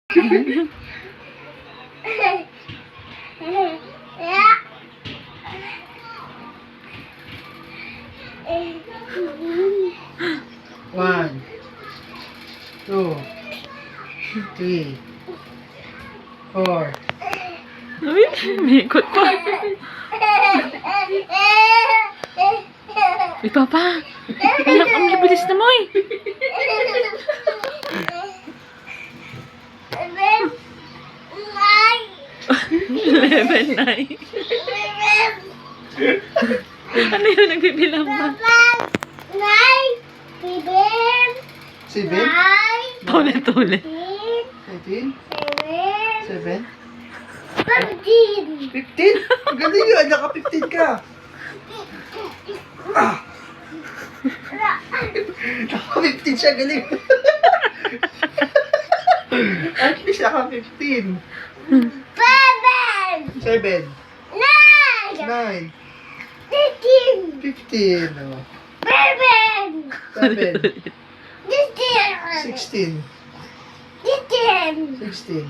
One, two, three, four. Uy, umikot pa. Uy, Papa. Anak, ang bilis na mo eh. Eleven, nine. Ano yun, nagbibilang ba? Seven, Paulit-ulit. 18, 7, 15. 15? Galing yun, naka-15 ka. Naka-15 siya, galing. At least naka-15. 7, 9, 15, 7, 16, 16.